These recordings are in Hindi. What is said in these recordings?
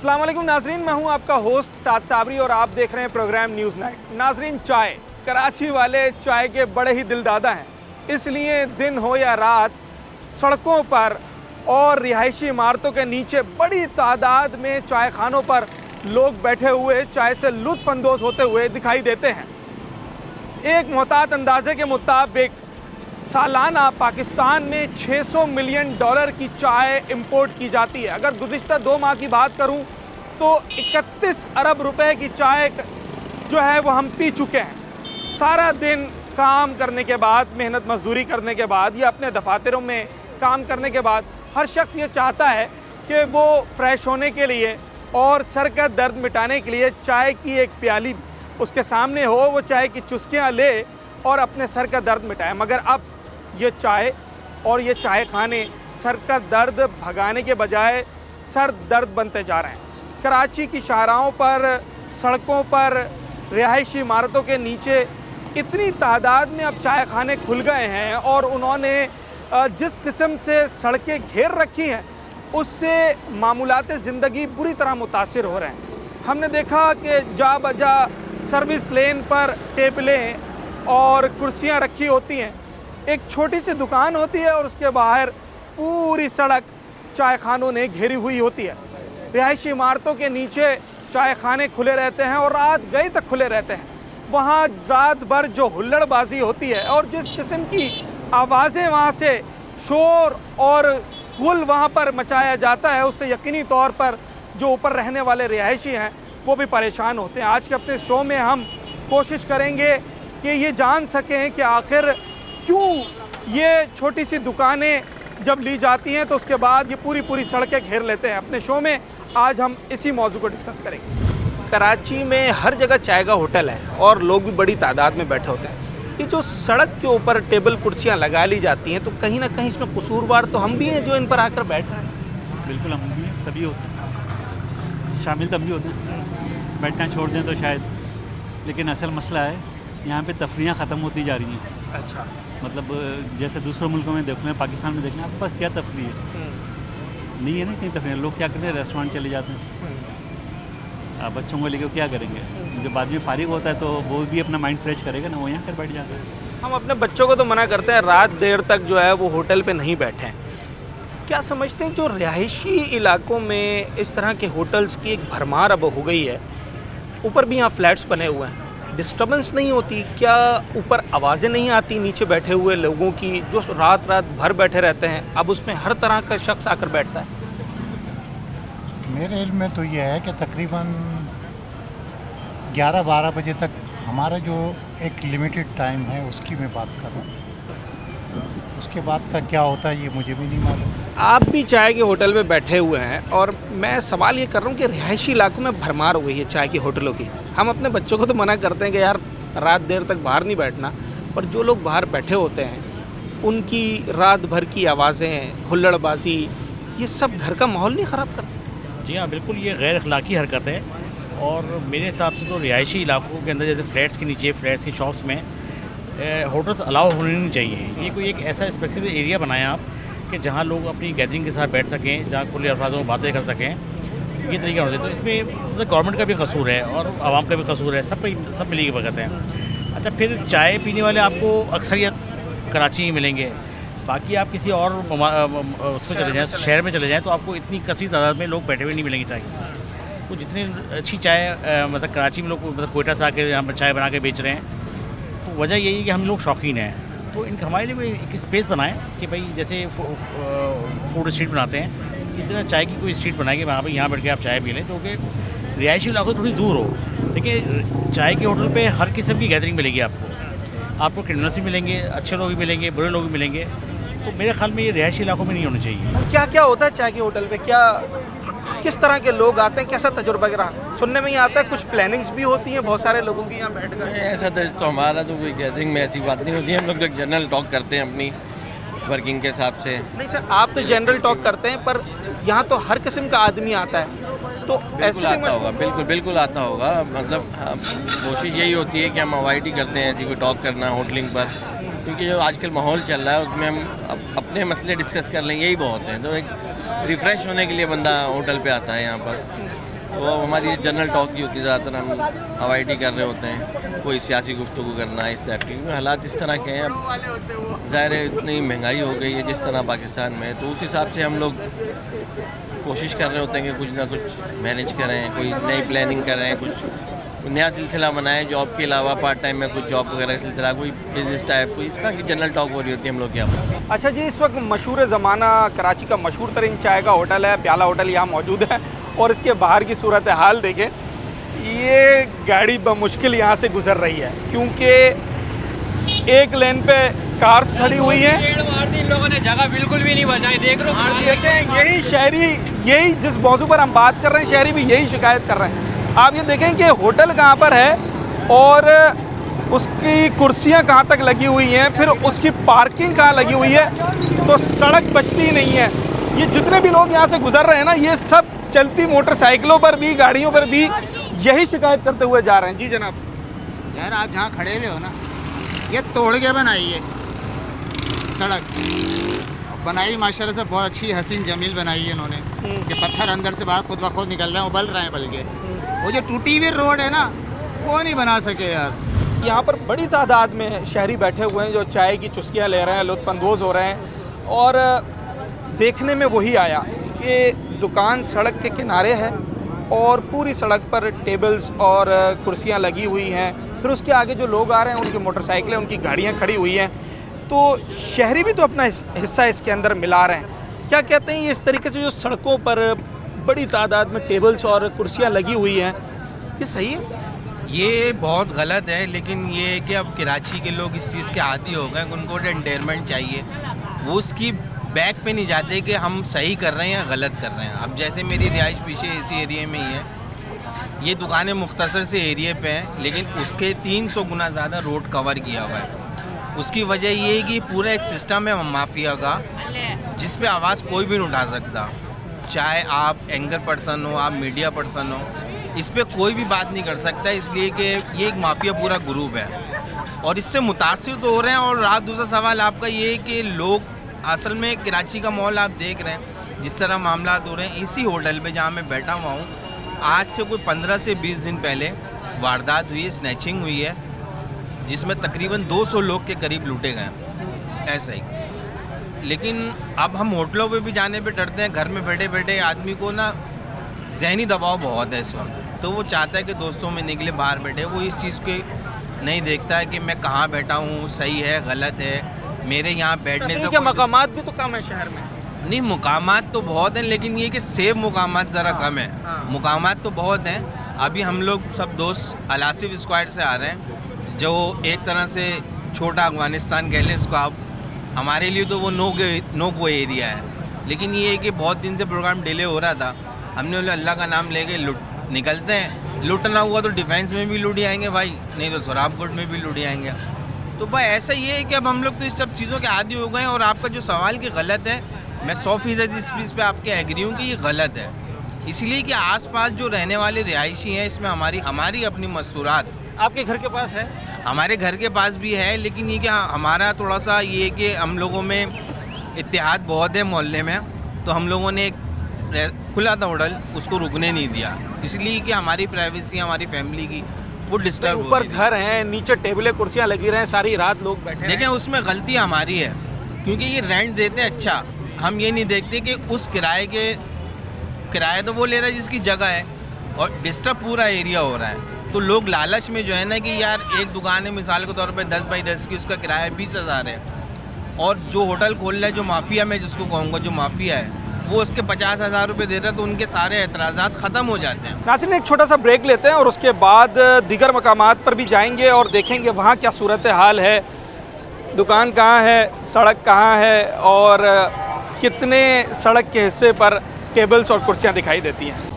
अस्सलाम वालेकुम नाजरीन, मैं हूं आपका होस्ट साद साबरी और आप देख रहे हैं प्रोग्राम न्यूज़ नाइट। नाजरीन, चाय, कराची वाले चाय के बड़े ही दिलदादा हैं, इसलिए दिन हो या रात सड़कों पर और रिहायशी इमारतों के नीचे बड़ी तादाद में चाय खानों पर लोग बैठे हुए चाय से लुत्फ़ अंदोज़ होते हुए दिखाई देते हैं। एक मोहतात अंदाजे के मुताबिक सालाना पाकिस्तान में 600 मिलियन डॉलर की चाय इंपोर्ट की जाती है। अगर गुज़िश्ता 2 माह की बात करूं तो 31 अरब रुपए की चाय जो है वो हम पी चुके हैं। सारा दिन काम करने के बाद, मेहनत मजदूरी करने के बाद या अपने दफातरों में काम करने के बाद हर शख्स ये चाहता है कि वो फ्रेश होने के लिए और सर का दर्द मिटाने के लिए चाय की एक प्याली उसके सामने हो, वो चाय की चुस्कियाँ ले और अपने सर का दर्द मिटाए। मगर अब ये चाय और ये चाय खाने सर का दर्द भगाने के बजाय सर दर्द बनते जा रहे हैं। कराची की शाहराहों पर, सड़कों पर, रिहायशी इमारतों के नीचे इतनी तादाद में अब चाय खाने खुल गए हैं और उन्होंने जिस किस्म से सड़कें घेर रखी हैं उससे मामूलात ज़िंदगी बुरी तरह मुतासिर हो रहे हैं। हमने देखा कि जा बजा सर्विस लेन पर टेबलें और कुर्सियां रखी होती हैं, एक छोटी सी दुकान होती है और उसके बाहर पूरी सड़क चाय खानों ने घेरी हुई होती है। रिहायशी इमारतों के नीचे चाय खाने खुले रहते हैं और रात गई तक खुले रहते हैं। वहाँ रात भर जो हुल्लड़बाजी होती है और जिस किस्म की आवाज़ें वहाँ से शोर और गुल वहाँ पर मचाया जाता है, उससे यकीनी तौर पर जो ऊपर रहने वाले रिहायशी हैं वो भी परेशान होते हैं। आज के अपने शो में हम कोशिश करेंगे कि ये जान सकें कि आखिर क्यों ये छोटी सी दुकानें जब ली जाती हैं तो उसके बाद ये पूरी सड़कें घेर लेते हैं। अपने शो में आज हम इसी मौजू को डिस्कस करेंगे। कराची में हर जगह चाय का होटल है और लोग भी बड़ी तादाद में बैठे होते हैं। ये जो सड़क के ऊपर टेबल कुर्सियाँ लगा ली जाती हैं तो कहीं ना कहीं इसमें कसूरवार तो हम भी हैं जो इन पर आकर बैठ रहे हैं। बिल्कुल, हम भी हैं, सभी होते हैं, शामिल तब भी होते हैं। बैठना छोड़ दें तो शायद, लेकिन असल मसला है यहाँ पे तफरियाँ ख़त्म होती जा रही हैं। अच्छा, मतलब जैसे दूसरों मुल्कों में देख लें, पाकिस्तान में देख लें, आपके पास क्या तफरी है? नहीं है ना इतनी तफरी। लोग क्या करते हैं, रेस्टोरेंट चले जाते हैं। आप बच्चों को लेकर क्या करेंगे? जब आदमी फारिग होता है तो वो भी अपना माइंड फ्रेश करेगा ना, वो यहाँ कर बैठ जाता है। हम अपने बच्चों को तो मना करते हैं रात देर तक जो है वो होटल पे नहीं बैठें। क्या समझते हैं जो रिहायशी इलाकों में इस तरह के होटल्स की एक भरमार अब हो गई है, ऊपर भी यहाँ फ्लैट्स बने हुए हैं, डिस्टर्बेंस नहीं होती क्या? ऊपर आवाज़ें नहीं आती नीचे बैठे हुए लोगों की जो रात भर बैठे रहते हैं? अब उसमें हर तरह का शख्स आकर बैठता है। मेरे इल्म में तो यह है कि तकरीबन 11-12 बजे तक हमारा जो एक लिमिटेड टाइम है उसकी मैं बात कर रहा हूँ। उसके बाद का क्या होता है ये मुझे भी नहीं मालूम। आप भी चाय के होटल में बैठे हुए हैं और मैं सवाल ये कर रहा हूँ कि रिहायशी इलाकों में भरमार हो गई है चाय के होटलों की। हम अपने बच्चों को तो मना करते हैं कि यार रात देर तक बाहर नहीं बैठना, पर जो लोग बाहर बैठे होते हैं उनकी रात भर की आवाज़ें, हुल्लड़बाजी, ये सब घर का माहौल नहीं ख़राब करते? जी हाँ, बिल्कुल, ये गैर अखलाकी हरकत है और मेरे हिसाब से तो रिहायशी इलाकों के अंदर जैसे फ्लैट्स के नीचे, फ्लैट्स की शॉप्स में होटल्स अलाउ होने नहीं चाहिए। ये कोई एक ऐसा स्पेसिफिक एरिया बनाया आप कि जहाँ लोग अपनी गैदरिंग के साथ बैठ सकें, जहाँ खुले अल्फाजों में बातें कर सकें, ये तरीका होना चाहिए। तो इसमें मतलब गवर्नमेंट का भी कसूर है और आवाम का भी कसूर है, सब मिली के वक्त हैं। अच्छा, फिर चाय पीने वाले आपको अक्सरियत कराची में मिलेंगे, बाकी आप किसी और उसमें चले जाएँ, शहर में चले जाएँ तो आपको इतनी कसी तादाद में लोग बैठे हुए नहीं मिलेंगे चाय। तो जितनी अच्छी चाय मतलब कराची में लोग मतलब कोयटा से आके यहाँ पर चाय बना के बेच रहे हैं, तो वजह यही है कि हम लोग शौकीन हैं। तो इनका हमारे लिए कोई एक स्पेस बनाएं कि भाई जैसे फूड स्ट्रीट बनाते हैं, इस तरह चाय की कोई स्ट्रीट बनाए कि वहाँ पर यहाँ बैठ के आप चाय पी लें, तो कि रिहायशी इलाकों से थोड़ी दूर हो। देखिए, चाय के होटल पे हर किस्म की गैदरिंग मिलेगी आपको क्रिमिनल्स भी मिलेंगे, अच्छे लोग भी मिलेंगे, बुरे लोग भी मिलेंगे। तो मेरे ख्याल में ये रिहायशी इलाकों में नहीं होना चाहिए। क्या क्या होता है चाय के होटल पे? क्या किस तरह के लोग आते हैं, कैसा तजुर्बा रहा? सुनने में ही आता है कुछ प्लानिंग्स भी होती हैं बहुत सारे लोगों की यहाँ बैठ गए। ऐसा तो हमारा तो कोई गैदरिंग में ऐसी बात नहीं होती है। हम लोग जनरल टॉक करते हैं अपनी वर्किंग के हिसाब से। नहीं सर, आप तो जनरल टॉक करते हैं, पर यहाँ तो हर किस्म का आदमी आता है, तो ऐसे आता होगा। बिल्कुल आता होगा। मतलब कोशिश यही होती है कि हम अवॉइड ही करते हैं ऐसी कोई टॉक करना होटलिंग पर, क्योंकि जो आजकल माहौल चल रहा है उसमें हम अपने मसले डिस्कस कर लें, यही बहुत है। तो एक रिफ़्रेश होने के लिए बंदा होटल पे आता है यहाँ पर। तो हमारी जनरल टॉक ही होती है, ज़्यादातर हम हवाई कर रहे होते हैं, कोई सियासी गुफ्तगू करना है इस टाइप की, क्योंकि हालात इस तरह के हैं। अब ज़ाहिर है इतनी महंगाई हो गई है जिस तरह पाकिस्तान में, तो उस हिसाब से हम लोग कोशिश कर रहे होते हैं कि कुछ ना कुछ मैनेज करें, कोई नई प्लानिंग करें, कुछ नया सिलसिला बनाएं, जॉब के अलावा पार्ट टाइम में कुछ जॉब वगैरह का सिलसिला, कोई बिजनेस टाइप, कोई इस तरह की जनरल टॉक हो रही होती है हम लोग के यहाँ। अच्छा जी, इस वक्त मशहूर ज़माना कराची का मशहूर तरीन चाय का होटल है, प्याला होटल यहाँ मौजूद है, और इसके बाहर की सूरत हाल देखें, ये गाड़ी बमुश्किल यहाँ से गुजर रही है, क्योंकि एक लेन पे कार्स खड़ी हुई हैं। लोगों ने जगह बिल्कुल भी नहीं बचाई, देख लो। देखें, यही शहरी, यही जिस मौजू पर हम बात कर रहे हैं, शहरी भी यही शिकायत कर रहे हैं। आप ये देखें कि होटल कहाँ पर है और उसकी कुर्सियाँ कहाँ तक लगी हुई हैं, फिर उसकी पार्किंग कहाँ लगी हुई है, तो सड़क बचती ही नहीं है। ये जितने भी लोग यहाँ से गुजर रहे हैं ना, ये सब चलती मोटरसाइकिलों पर भी, गाड़ियों पर भी यही शिकायत करते हुए जा रहे हैं। जी जनाब। यार आप जहाँ खड़े हुए हो ना, ये तोड़ के बनाई है सड़क, बनाई माशाल्लाह से बहुत अच्छी हसीन जमील बनाई है इन्होंने, कि पत्थर अंदर से बाहर खुद ब खुद निकल रहे हैं, उबल रहे हैं, बल्कि वो जो टूटी हुई रोड है ना, वो नहीं बना सके यार। यहाँ पर बड़ी तादाद में शहरी बैठे हुए हैं जो चाय की चुस्कियाँ ले रहे हैं, लुत्फ़अंदोज़ हो रहे हैं, और देखने में वही आया कि दुकान सड़क के किनारे है और पूरी सड़क पर टेबल्स और कुर्सियाँ लगी हुई हैं, फिर उसके आगे जो लोग आ रहे हैं उनकी मोटरसाइकिलें, उनकी गाड़ियाँ खड़ी हुई हैं, तो शहरी भी तो अपना हिस्सा इसके अंदर मिला रहे हैं। क्या कहते हैं, ये इस तरीके से जो सड़कों पर बड़ी तादाद में टेबल्स और कुर्सियाँ लगी हुई हैं, ये सही है? ये बहुत गलत है, लेकिन ये है कि अब कराची के लोग इस चीज़ के आदी हो गए, उनको एंटरटेनमेंट चाहिए, वो उसकी बैक पे नहीं जाते कि हम सही कर रहे हैं या गलत कर रहे हैं। अब जैसे मेरी रिहाइश पीछे इसी एरिया में ही है, ये दुकानें मुख्तसर से एरिया पे हैं, लेकिन उसके 300 गुना ज़्यादा रोड कवर किया हुआ है। उसकी वजह ये है कि पूरा एक सिस्टम है माफिया का, जिस पे आवाज़ कोई भी नहीं उठा सकता, चाहे आप एंकर पर्सन हो, आप मीडिया पर्सन हो, इस पे कोई भी बात नहीं कर सकता, इसलिए कि ये एक माफिया पूरा ग्रुप है और इससे मुतासिर तो हो रहे हैं। और रात दूसरा सवाल आपका ये है कि लोग असल में कराची का माहौल आप देख रहे हैं, जिस तरह मामला हो रहे हैं, इसी होटल पे जहाँ मैं बैठा हुआ हूँ, आज से कोई 15 से 20 दिन पहले वारदात हुई है, स्नैचिंग हुई है, जिसमें तकरीबन 200 लोग के करीब लूटे गए, ऐसा ही। लेकिन अब हम होटलों पे भी जाने पे डरते हैं, घर में बैठे बैठे आदमी को ना जहनी दबाव बहुत है इस वक्त, तो वो चाहता है कि दोस्तों में निकले, बाहर बैठे, वो इस चीज़ को नहीं देखता है कि मैं कहाँ बैठा हूँ, सही है गलत है, मेरे यहाँ बैठने से मकामात भी तो कम है शहर में। नहीं, मुकामात तो बहुत हैं, लेकिन ये कि सेफ मुकामात ज़रा कम है। मुकामात तो बहुत हैं। अभी हम लोग सब दोस्त अलासिफ स्क्वाड से आ रहे हैं, जो एक तरह से छोटा अफगानिस्तान कह लें इसको आप, हमारे लिए तो वो नो गो एरिया है, लेकिन ये है कि बहुत दिन से प्रोग्राम डिले हो रहा था, हमने बोला अल्लाह का नाम लेके निकलते हैं, लूटना हुआ तो डिफेंस में भी लूट आएंगे भाई, नहीं तो शराबकोट में भी लूट आएंगे। तो भाई ऐसा ये है कि अब हम लोग तो इस सब चीज़ों के आदी हो गए हैं। और आपका जो सवाल कि गलत है, मैं 100% इस चीज़ पे आपके एग्री हूँ कि ये गलत है, इसलिए कि आसपास जो रहने वाले रिहायशी हैं, इसमें हमारी अपनी मस्तूरात। आपके घर के पास है? हमारे घर के पास भी है, लेकिन ये कि हमारा थोड़ा सा ये है कि हम लोगों में इत्तेहाद बहुत है मोहल्ले में, तो हम लोगों ने एक खुला था होटल, उसको रुकने नहीं दिया, इसलिए कि हमारी प्राइवेसी, हमारी फैमिली की वो डिस्टर्ब। ऊपर घर हैं, नीचे टेबलें कुर्सियाँ लगी रहे हैं, सारी रात लोग बैठे। देखें, उसमें गलती हमारी है, क्योंकि ये रेंट देते हैं अच्छा, हम ये नहीं देखते कि उस किराया तो वो ले रहा है जिसकी जगह है, और डिस्टर्ब पूरा एरिया हो रहा है। तो लोग लालच में जो है ना कि यार एक दुकान है मिसाल के तौर पे 10 बाई 10 की, उसका किराया 20,000 है, और जो होटल खोल रहा है, जो माफिया में जिसको कहूँगा, जो माफिया है, वो उसके 50,000 रुपये दे रहा है, तो उनके सारे एतराज़ात ख़त्म हो जाते हैं। नाज़रीन, एक छोटा सा ब्रेक लेते हैं और उसके बाद दीगर मकामात पर भी जाएंगे और देखेंगे वहाँ क्या सूरत हाल है, दुकान कहाँ है, सड़क कहाँ है, और कितने सड़क के हिस्से पर टेबल्स और कुर्सियाँ दिखाई देती हैं।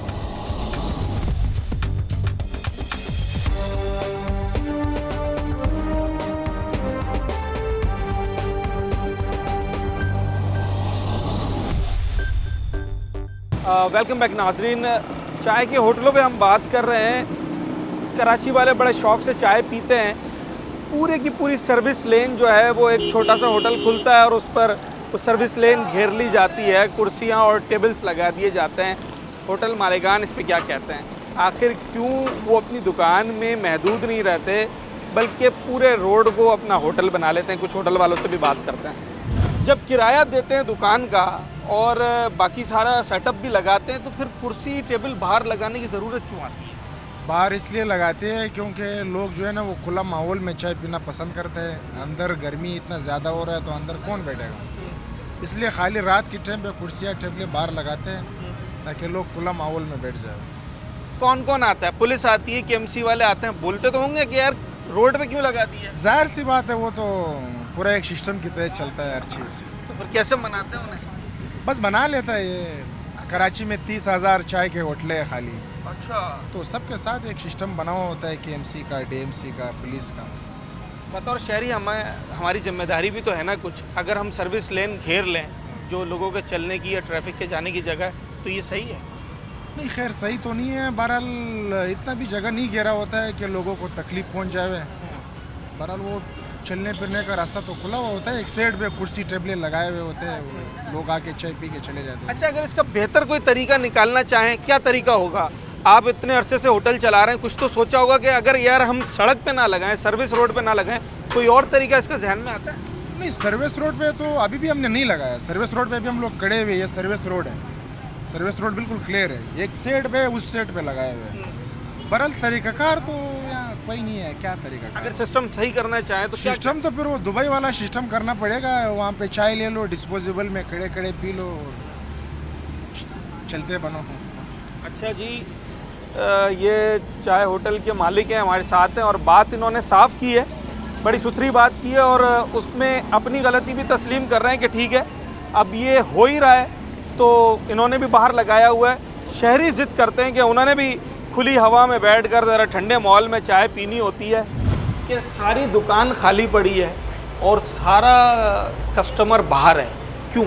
वेलकम बैक नाजरीन। चाय के होटलों पे हम बात कर रहे हैं। कराची वाले बड़े शौक़ से चाय पीते हैं। पूरे की पूरी सर्विस लेन जो है वो एक छोटा सा होटल खुलता है और उस पर वो सर्विस लेन घेर ली जाती है, कुर्सियाँ और टेबल्स लगा दिए जाते हैं। होटल मालिकान इस पे क्या कहते हैं? आखिर क्यों वो अपनी दुकान में महदूद नहीं रहते बल्कि पूरे रोड को अपना होटल बना लेते हैं? कुछ होटल वालों से भी बात करते हैं। जब किराया देते हैं दुकान का और बाकी सारा सेटअप भी लगाते हैं तो फिर कुर्सी टेबल बाहर लगाने की ज़रूरत क्यों आती है? बाहर इसलिए लगाते हैं क्योंकि लोग जो है ना वो खुला माहौल में चाय पीना पसंद करते हैं। अंदर गर्मी इतना ज़्यादा हो रहा है तो अंदर कौन बैठेगा, इसलिए खाली रात के टाइम पे कुर्सियाँ टेबलें बाहर लगाते हैं ताकि लोग खुला माहौल में बैठ जाए। कौन कौन आता है? पुलिस आती है, केएमसी वाले आते हैं, बोलते तो होंगे कि यार रोड पे क्यों लगा दी है? जाहिर सी बात है, वो तो पूरा एक सिस्टम की तहत चलता है हर चीज़। तो फिर कैसे मनाते हैं उन्हें? बस बना लेता है ये। कराची में 30,000 चाय के होटलें हैं खाली, अच्छा, तो सबके साथ एक सिस्टम बना हुआ होता है केएमसी का, डीएमसी का, पुलिस का। बतौर शहरी हमारी जिम्मेदारी भी तो है ना कुछ। अगर हम सर्विस लेन घेर लें जो लोगों के चलने की या ट्रैफिक के जाने की जगह, तो ये सही है? नहीं, खैर सही तो नहीं है। बहरहाल इतना भी जगह नहीं घेरा होता है कि लोगों को तकलीफ पहुंच जाए। बहरहाल वो चलने फिरने का रास्ता तो खुला हुआ होता है, एक साइड पे कुर्सी टेबलें लगाए हुए होते हैं, लोग आके चाय पी के चले जाते हैं। अच्छा, अगर इसका बेहतर कोई तरीका निकालना चाहें, क्या तरीका होगा? आप इतने अरसे से होटल चला रहे हैं, कुछ तो सोचा होगा कि अगर यार हम सड़क पे ना लगाएं, सर्विस रोड पे ना लगाएं, कोई और तरीका इसका जहन में आता है? नहीं, सर्विस रोड पे तो अभी भी हमने नहीं लगाया। सर्विस रोड पे भी हम लोग खड़े हुए, ये सर्विस रोड है, सर्विस रोड बिल्कुल क्लियर है। एक साइड पे उस साइड पे लगाए हुए हैं। बहरहाल तरीकाकार तो यहाँ कोई नहीं है। क्या तरीका? अगर सिस्टम सही करना चाहे तो क्या? सिस्टम तो फिर वो दुबई वाला सिस्टम करना पड़ेगा। वहाँ पे चाय ले लो, डिस्पोजेबल में खड़े खड़े पी लो, चलते बनो। अच्छा जी, ये चाय होटल के मालिक हैं, हमारे साथ हैं और बात इन्होंने साफ़ की है, बड़ी सुथरी बात की है और उसमें अपनी गलती भी तस्लीम कर रहे हैं कि ठीक है अब ये हो ही रहा है तो इन्होंने भी बाहर लगाया हुआ है। शहरी ज़िद करते हैं कि उन्होंने भी खुली हवा में बैठकर ज़रा ठंडे मॉल में चाय पीनी होती है। कि सारी दुकान खाली पड़ी है और सारा कस्टमर बाहर है, क्यों?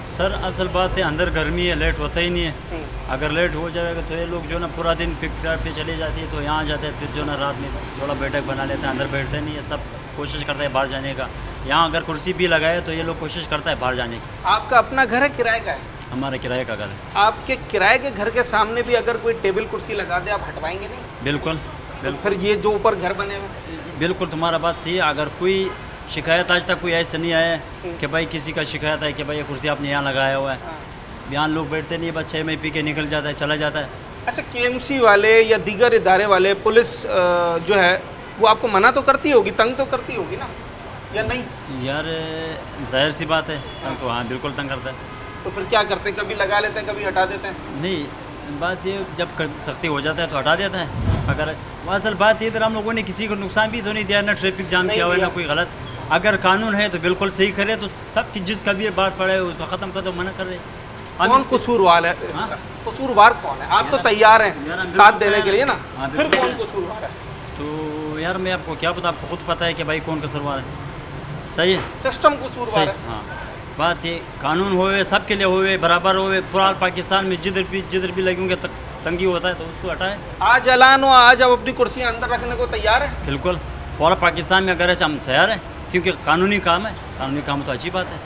सर असल बात है, अंदर गर्मी है, लेट होता ही नहीं है। अगर लेट हो जाएगा तो ये लोग जो ना पूरा दिन पिक पे चले जाती है, तो यहाँ जाते हैं, फिर जो ना रात में थोड़ा बैठक बना लेते हैं, अंदर बैठते नहीं है। सब कोशिश करते हैं बाहर जाने का। यहाँ अगर कुर्सी भी लगाए तो ये लोग कोशिश करता है बाहर जाने की। आपका अपना घर है, किराए का है? हमारा किराए का घर है। आपके किराए के घर के सामने भी अगर कोई टेबल कुर्सी लगा दे, आप हटवाएंगे नहीं? बिल्कुल तो फिर ये जो ऊपर घर बने हुए? बिल्कुल, तुम्हारा बात सही है। अगर कोई शिकायत आज तक कोई ऐसा नहीं आया है कि भाई किसी का शिकायत है कि भाई ये कुर्सी आपने यहाँ लगाया हुआ है, यहाँ लोग बैठते नहीं, बस 6 में पी के निकल जाता है, चला जाता है। अच्छा, केएमसी वाले या दीगर इदारे वाले, पुलिस जो है वो आपको मना तो करती होगी, तंग तो करती होगी ना, या नहीं? यार जाहिर सी बात है, तंग तो हाँ बिल्कुल तंग करता है। तो फिर क्या करते हैं? कभी लगा लेते हैं, कभी हटा देते हैं? नहीं, बात ये जब सख्ती हो जाता है तो हटा देता है। अगर असल बात ये इधर हम लोगों ने किसी को नुकसान भी तो नहीं दिया, ना ट्रैफिक जाम किया हुआ है, ना कोई गलत। अगर कानून है तो बिल्कुल सही करे, तो सब जिसका भी बात पड़े उसको ख़त्म कर दो, मना कर दे। कौन कसूरवार है इसका? कसूरवार कौन है? आप तो तैयार हैं साथ देने के लिए ना, फिर कौन कसूरवार है? तो यार मैं आपको क्या पता, आपको खुद पता है कि भाई कौन कसूरवार है। सही है, सिस्टम कसूरवार है। हाँ, बात ये कानून होए, सबके लिए होए, बराबर होए। पूरा पाकिस्तान में जिधर भी लगेंगे तंगी होता है तो उसको हटाए। आज ऐलान हुआ, आज आप अपनी कुर्सियाँ अंदर रखने को तैयार हैं? बिल्कुल, पूरा पाकिस्तान में अगर ऐसा हम तैयार हैं, क्योंकि कानूनी काम है। कानूनी काम तो अच्छी बात है।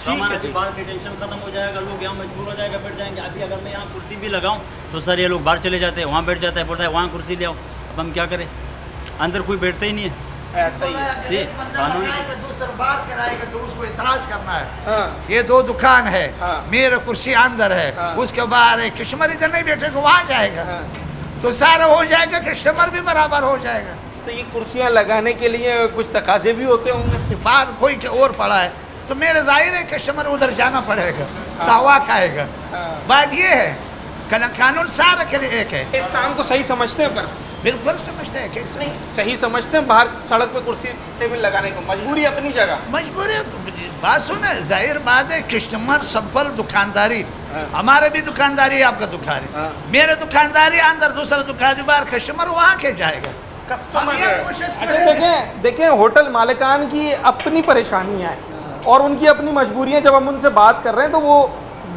हमारा बाहर की टेंशन खत्म हो जाएगा, लोग यहाँ मजबूर हो जाएगा, बैठ जाएंगे। अभी अगर मैं यहाँ कुर्सी भी लगाऊँ तो सर ये लोग बाहर चले जाते हैं, वहाँ बैठ जाता है, बोलता है वहाँ कुर्सी ले आओ। अब हम क्या करें, अंदर कोई बैठता ही नहीं है। ऐसा ही है जी, कानून दूसरा बार कराएगा तो उसको इतराज करना है। ये 2 दुकान है, मेरा कुर्सी अंदर है, उसके बाहर है, कस्टमर इधर नहीं बैठेगा, वहाँ जाएगा तो सारा हो जाएगा, कस्टमर भी बराबर हो जाएगा। तो ये कुर्सियाँ लगाने के लिए कुछ तकाजे भी होते होंगे? बाहर कोई और पड़ा है तो मेरे जाहिर है कस्टमर उधर जाना पड़ेगा, तो हवा खाएगा। बात ये है, कानून सारा के लिए एक है। इस काम को सही समझते हैं? पर बिल्कुल समझते हैं, कैसे नहीं सही समझते हैं? बाहर सड़क पे कुर्सी टेबल लगाने को मजबूरी अपनी जगह, मजबूरी है। तो बात सुने, जाहिर बात है, कस्टमर सिंपल दुकानदारी, हमारे भी दुकानदारी, आपका दुकानदारी, मेरे दुकानदारी अंदर, दूसरा दुकान बाहर, कस्टमर वहाँ के जाएगा, कस्टमर। अच्छा देखें होटल मालिकान की अपनी परेशानियाँ हैं और उनकी अपनी मजबूरियाँ। जब हम उनसे बात कर रहे हैं तो वो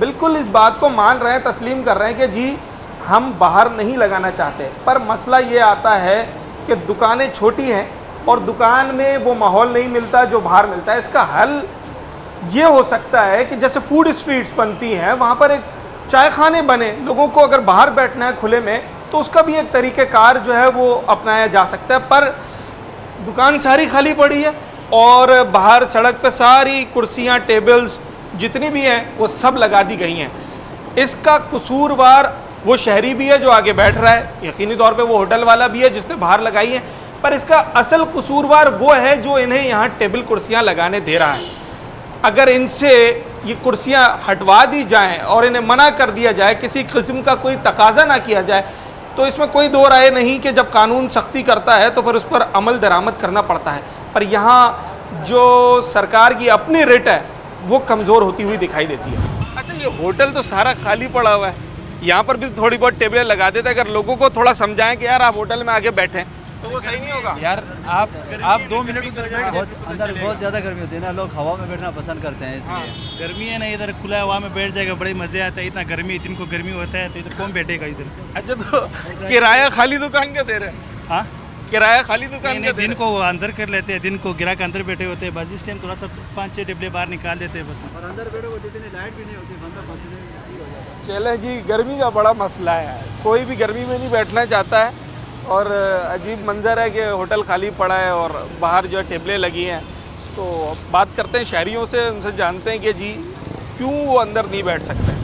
बिल्कुल इस बात को मान रहे हैं, तस्लीम कर रहे हैं कि जी हम बाहर नहीं लगाना चाहते। पर मसला ये आता है कि दुकानें छोटी हैं और दुकान में वो माहौल नहीं मिलता जो बाहर मिलता है। इसका हल ये हो सकता है कि जैसे फूड स्ट्रीट्स बनती हैं, वहाँ पर एक चाय खाने बने, लोगों को अगर बाहर बैठना है खुले में तो उसका भी एक तरीक़ेकार जो है वो अपनाया जा सकता है, पर दुकान सारी खाली पड़ी है और बाहर सड़क पे सारी कुर्सियाँ टेबल्स जितनी भी हैं वो सब लगा दी गई हैं। इसका कसूरवार वो शहरी भी है जो आगे बैठ रहा है, यकीनी तौर पे वो होटल वाला भी है जिसने बाहर लगाई है, पर इसका असल कसूरवार वो है जो इन्हें यहाँ टेबल कुर्सियाँ लगाने दे रहा है। अगर इनसे ये कुर्सियाँ हटवा दी जाएं और इन्हें मना कर दिया जाए, किसी किस्म का कोई तकाजा ना किया जाए, तो इसमें कोई दो राय नहीं कि जब कानून सख्ती करता है तो फिर उस पर अमल दरामद करना पड़ता है। पर यहाँ जो सरकार की अपनी रेट है वो कमज़ोर होती हुई दिखाई देती है। अच्छा, ये होटल तो सारा खाली पड़ा हुआ है, यहाँ पर भी थोड़ी बहुत टेबलें लगा देते हैं। अगर लोगों को थोड़ा समझाएं कि यार आप होटल में आगे बैठें तो वो सही नहीं होगा। यार आप 2 मिनट अंदर बहुत ज़्यादा गर्मी होती है ना, लोग हवा में बैठना पसंद करते हैं, इसलिए गर्मी है ना, इधर खुला हवा में बैठ जाएगा, बड़े मज़े आता है। इतना गर्मी, दिन को गर्मी होता है तो इधर कौन बैठेगा इधर। अच्छा, तो किराया खाली दुकान का दे रहे हैं? हाँ, किराया खाली दुकान का दिन को वो अंदर कर लेते हैं, दिन को गिरा के अंदर बैठे होते हैं, बस इस टाइम थोड़ा सा 5-6 टेबले बाहर निकाल देते हैं बस। और अंदर बैठे होते इतनी लाइट भी नहीं होती, बंदा पसीने हो जाता है। चले जी, गर्मी का बड़ा मसला है, कोई भी गर्मी में नहीं बैठना चाहता है और अजीब मंजर है कि होटल खाली पड़ा है और बाहर जो है टेबलें लगी हैं। तो बात करते हैं शहरियों से, उनसे जानते हैं कि जी क्यों वो अंदर नहीं बैठ सकते।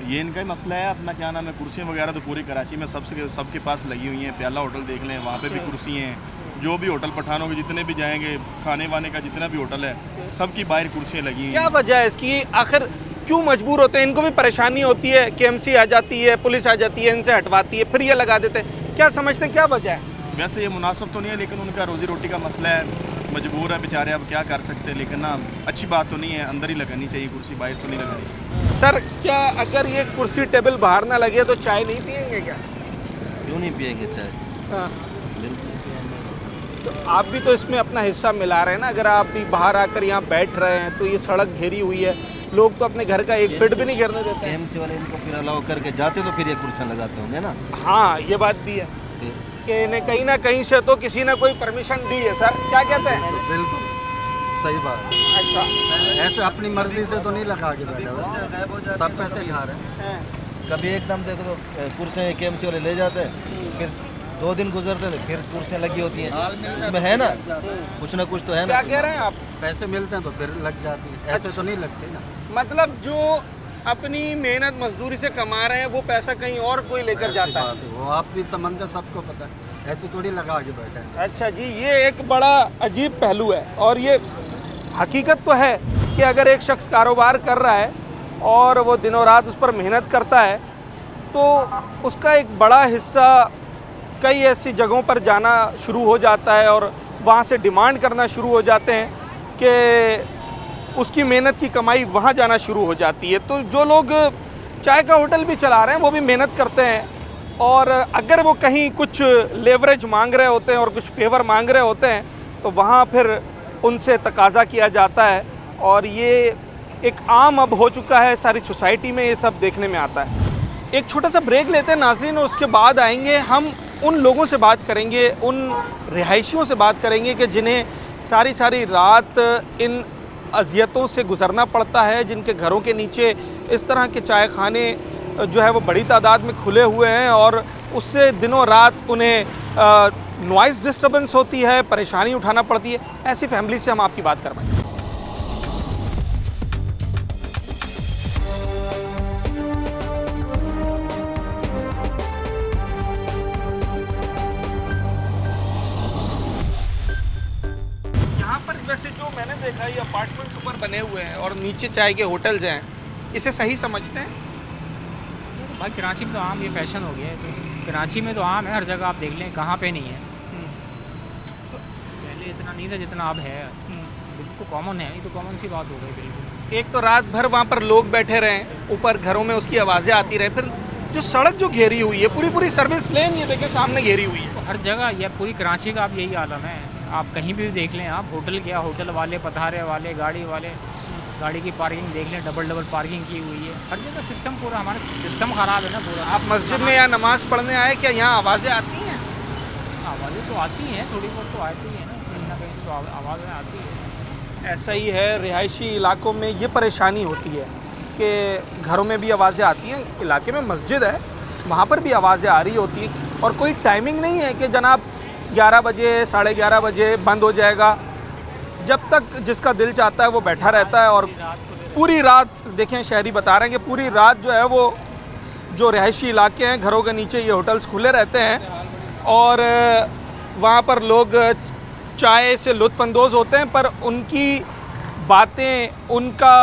ये इनका ही मसला है अपना, क्या नाम है, कुर्सियाँ वगैरह तो पूरी कराची में सबके पास लगी हुई हैं। प्याला होटल देख लें, वहाँ पे भी कुर्सी हैं। जो भी होटल पठानों के जितने भी जाएंगे, खाने वाने का जितना भी होटल है, सबकी बाहर कुर्सियाँ लगी हैं। क्या वजह है इसकी, आखिर क्यों मजबूर होते हैं? इनको भी परेशानी होती है, KMC आ जाती है, पुलिस आ जाती है, इनसे हटवाती है, फिर ये लगा देते हैं। क्या समझते हैं, क्या वजह है? वैसे ये मुनासिब तो नहीं है, लेकिन उनका रोज़ी रोटी का मसला है, मजबूर है बेचारे, अब क्या कर सकते हैं। लेकिन ना, अच्छी बात तो नहीं है, अंदर ही लगानी चाहिए कुर्सी, बाहर तो नहीं लगानी चाहिए। सर, क्या अगर ये कुर्सी टेबल बाहर ना लगे तो चाय नहीं पियेंगे क्या? क्यों नहीं पियेंगे चाय? हाँ, तो आप भी तो इसमें अपना हिस्सा मिला रहे हैं ना। अगर आप भी बाहर आकर यहाँ बैठ रहे हैं तो ये सड़क घेरी हुई है, लोग तो अपने घर का 1 फीट भी नहीं गिरने देते हैं। KMC वाले इनको फिर अलाउ करके जाते तो फिर ये कुर्सियाँ लगाते होंगे ना। हाँ, ये बात भी है कि इन्हें कहीं ना कहीं से तो किसी ने कोई परमिशन दी है। सर, क्या कहते हैं? बिल्कुल सही बात। अच्छा, ऐसे अपनी मर्जी से तो नहीं लगा के बैठे हुए, सब पैसे खा रहे हैं। कभी एकदम देखो तो कुर्सियाँ KMC वाले ले जाते हैं, फिर 2 दिन गुजरते हैं फिर कुर्सियाँ लगी होती हैं। इसमें है ना कुछ तो है ना। क्या कह रहे हैं आप? पैसे मिलते हैं तो फिर लग जाती है, ऐसे तो नहीं लगते ना। मतलब जो अपनी मेहनत मजदूरी से कमा रहे हैं वो पैसा कहीं और कोई लेकर जाता है। वो आप भी समझते, सबको पता है, ऐसे थोड़ी लगा के बैठे हैं। अच्छा जी, ये एक बड़ा अजीब पहलू है और ये हकीकत तो है कि अगर एक शख्स कारोबार कर रहा है और वो दिनों रात उस पर मेहनत करता है तो उसका एक बड़ा हिस्सा कई ऐसी जगहों पर जाना शुरू हो जाता है और वहाँ से डिमांड करना शुरू हो जाते हैं कि उसकी मेहनत की कमाई वहाँ जाना शुरू हो जाती है। तो जो लोग चाय का होटल भी चला रहे हैं वो भी मेहनत करते हैं और अगर वो कहीं कुछ लेवरेज मांग रहे होते हैं और कुछ फेवर मांग रहे होते हैं तो वहाँ फिर उनसे तकाजा किया जाता है और ये एक आम अब हो चुका है, सारी सोसाइटी में ये सब देखने में आता है। एक छोटा सा ब्रेक लेते हैं नाज़रीन और उसके बाद आएंगे हम उन लोगों से बात करेंगे, उन रिहायशियों से बात करेंगे कि जिन्हें सारी रात इन अजियतों से गुज़रना पड़ता है, जिनके घरों के नीचे इस तरह के चाय खाने जो है वो बड़ी तादाद में खुले हुए हैं और उससे दिनों रात उन्हें नॉइज़ डिस्टर्बेंस होती है, परेशानी उठाना पड़ती है। ऐसी फैमिली से हम आपकी बात करवाएंगे। वैसे जो मैंने देखा ये अपार्टमेंट्स ऊपर बने हुए हैं और नीचे चाय के होटल्स हैं, इसे सही समझते हैं? भाई कराची में तो आम ये फैशन हो गया है, तो कराची में तो आम है, हर जगह आप देख लें, कहाँ पे नहीं है। पहले इतना नहीं था जितना अब है, बिल्कुल कॉमन है, ये तो कॉमन सी बात हो गई बिल्कुल। एक तो रात भर वहाँ पर लोग बैठे रहें, ऊपर घरों में उसकी आवाज़ें आती रहे, फिर जो सड़क जो घेरी हुई है, पूरी सर्विस लेन ये देखें सामने घेरी हुई है। हर जगह ये पूरी कराची का अब यही आलम है, आप कहीं भी देख लें, आप होटल क्या, होटल वाले, पथारे वाले, गाड़ी वाले, गाड़ी की पार्किंग देख लें, डबल पार्किंग की हुई है, हर जगह सिस्टम पूरा, हमारा सिस्टम ख़राब है ना पूरा। आप मस्जिद में या नमाज़ पढ़ने आए, क्या यहाँ आवाज़ें आती हैं? आवाज़ें तो आती हैं, थोड़ी बहुत तो आती हैं ना कहीं से तो आवाज़ें आती हैं। ऐसा ही है, रिहायशी इलाकों में ये परेशानी होती है के घरों में भी आवाज़ें आती हैं, इलाके में मस्जिद है वहाँ पर भी आवाज़ें आ रही होती हैं, और कोई टाइमिंग नहीं है कि जनाब 11 बजे 11:30 बजे बंद हो जाएगा। जब तक जिसका दिल चाहता है वो बैठा रहता है, और पूरी रात देखें शहरी बता रहे हैं कि पूरी रात जो है वो जो रिहायशी इलाके हैं घरों के नीचे ये होटल्स खुले रहते हैं, और वहाँ पर लोग चाय से लुत्फ़अंदोज़ होते हैं, पर उनकी बातें, उनका